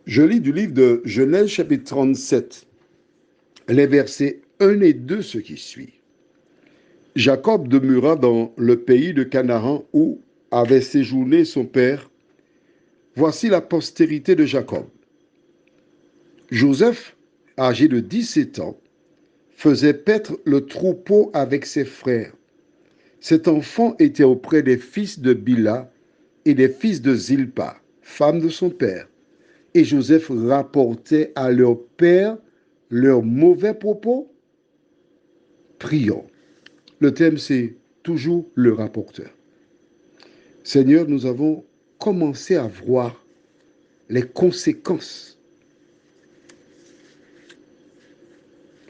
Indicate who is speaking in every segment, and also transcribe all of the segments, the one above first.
Speaker 1: Je lis du livre de Genèse chapitre 37, les versets 1 et 2, ce qui suit. Jacob demeura dans le pays de Canaan où avait séjourné son père. Voici la postérité de Jacob. Joseph, âgé de 17 ans, faisait paître le troupeau avec ses frères. Cet enfant était auprès des fils de Bila et des fils de Zilpa, femme de son père. Et Joseph rapportait à leur père leurs mauvais propos. Prions. Le thème, c'est toujours le rapporteur. Seigneur, nous avons commencé à voir les conséquences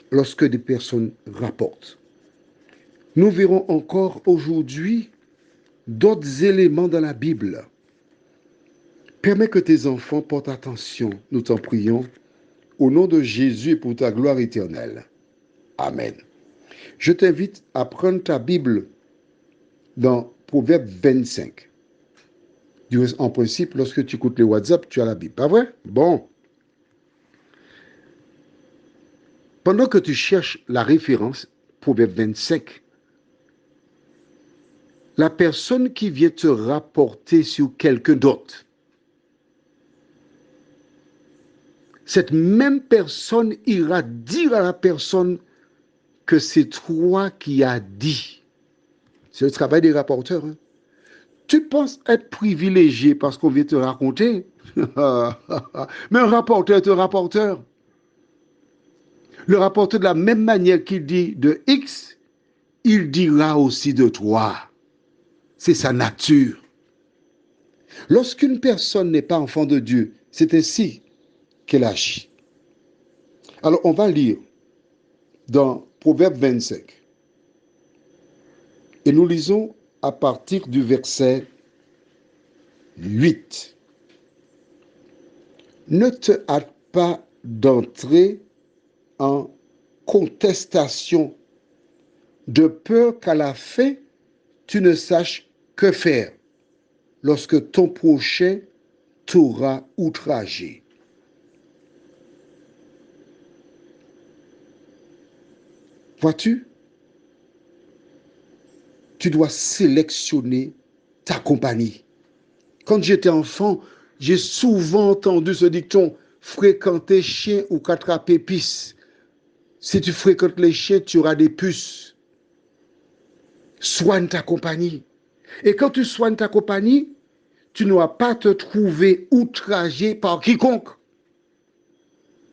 Speaker 1: lorsque des personnes rapportent. Nous verrons encore aujourd'hui d'autres éléments dans la Bible. Permets que tes enfants portent attention, nous t'en prions, au nom de Jésus et pour ta gloire éternelle. Amen. Je t'invite à prendre ta Bible dans Proverbe 25. En principe, lorsque tu écoutes les WhatsApp, tu as la Bible. Pas vrai? Bon. Pendant que tu cherches la référence, Proverbe 25, la personne qui vient te rapporter sur quelqu'un d'autre, cette même personne ira dire à la personne que c'est toi qui as dit. C'est le travail des rapporteurs. Hein? Tu penses être privilégié parce qu'on vient te raconter, mais un rapporteur est un rapporteur. Le rapporteur, de la même manière qu'il dit de X, il dira aussi de toi. C'est sa nature. Lorsqu'une personne n'est pas enfant de Dieu, c'est ainsi qu'elle agit. Alors, on va lire dans Proverbe 25. Et nous lisons à partir du verset 8. Ne te hâte pas d'entrer en contestation, de peur qu'à la fin, tu ne saches que faire lorsque ton prochain t'aura outragé. Vois-tu, tu dois sélectionner ta compagnie. Quand j'étais enfant, j'ai souvent entendu ce dicton, fréquenter chien ou qu'attraper pisse. Si tu fréquentes les chiens, tu auras des puces. Soigne ta compagnie. Et quand tu soignes ta compagnie, tu ne vas pas te trouver outragé par quiconque.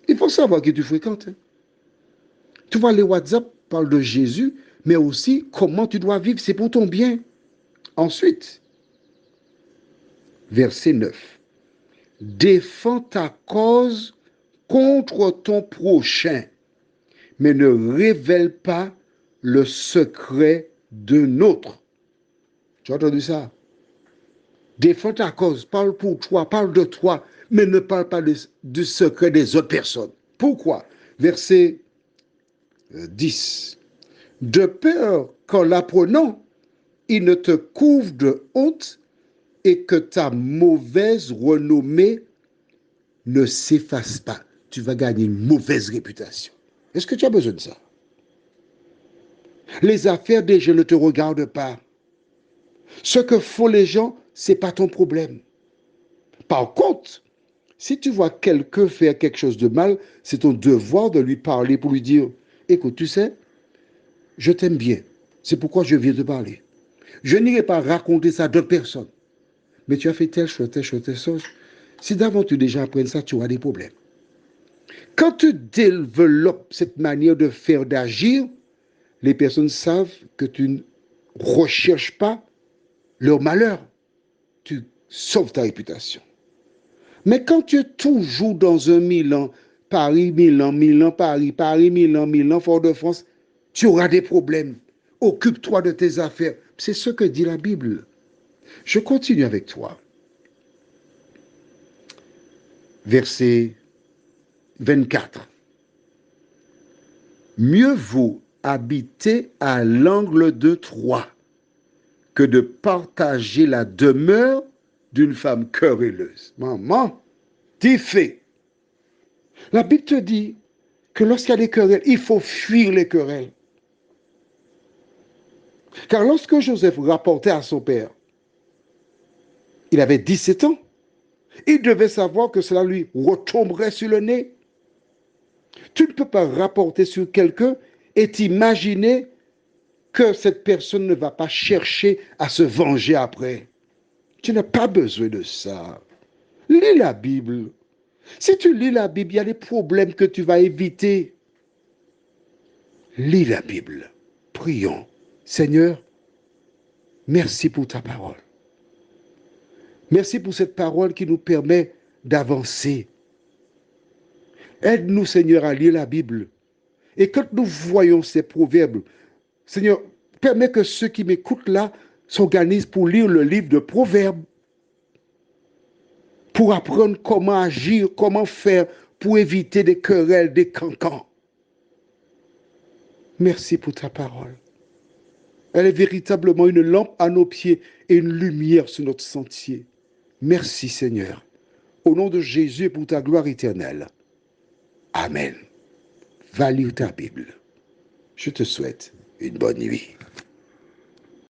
Speaker 1: Il faut savoir qui tu fréquentes. Tu vois, les WhatsApp parlent de Jésus, mais aussi comment tu dois vivre. C'est pour ton bien. Ensuite, verset 9. Défends ta cause contre ton prochain, mais ne révèle pas le secret d'un autre. Tu as entendu ça? Défends ta cause, parle pour toi, parle de toi, mais ne parle pas du secret des autres personnes. Pourquoi? Verset 10. De peur qu'en l'apprenant, il ne te couvre de honte et que ta mauvaise renommée ne s'efface pas. Tu vas gagner une mauvaise réputation. Est-ce que tu as besoin de ça? Les affaires des gens ne te regardent pas. Ce que font les gens, ce n'est pas ton problème. Par contre, si tu vois quelqu'un faire quelque chose de mal, c'est ton devoir de lui parler pour lui dire, écoute, tu sais, je t'aime bien. C'est pourquoi je viens te parler. Je n'irai pas raconter ça à d'autres personnes. Mais tu as fait telle chose, telle chose, telle chose. Si d'aventure déjà apprennent ça, tu auras des problèmes. Quand tu développes cette manière de faire, d'agir, les personnes savent que tu ne recherches pas leur malheur. Tu sauves ta réputation. Mais quand tu es toujours dans un Milan, Paris, Milan, Milan, Paris, Paris, Milan, Milan, Fort-de-France, tu auras des problèmes. Occupe-toi de tes affaires. C'est ce que dit la Bible. Je continue avec toi. Verset 24. Mieux vaut habiter à l'angle de Troie que de partager la demeure d'une femme querelleuse. Maman, t'y fais. La Bible te dit que lorsqu'il y a des querelles, il faut fuir les querelles. Car lorsque Joseph rapportait à son père, il avait 17 ans, il devait savoir que cela lui retomberait sur le nez. Tu ne peux pas rapporter sur quelqu'un et t'imaginer que cette personne ne va pas chercher à se venger après. Tu n'as pas besoin de ça. Lis la Bible. Si tu lis la Bible, il y a des problèmes que tu vas éviter. Lis la Bible. Prions. Seigneur, merci pour ta parole. Merci pour cette parole qui nous permet d'avancer. Aide-nous, Seigneur, à lire la Bible. Et quand nous voyons ces proverbes, Seigneur, permets que ceux qui m'écoutent là s'organisent pour lire le livre de Proverbes, pour apprendre comment agir, comment faire pour éviter des querelles, des cancans. Merci pour ta parole. Elle est véritablement une lampe à nos pieds et une lumière sur notre sentier. Merci Seigneur. Au nom de Jésus et pour ta gloire éternelle. Amen. Va lire ta Bible. Je te souhaite une bonne nuit.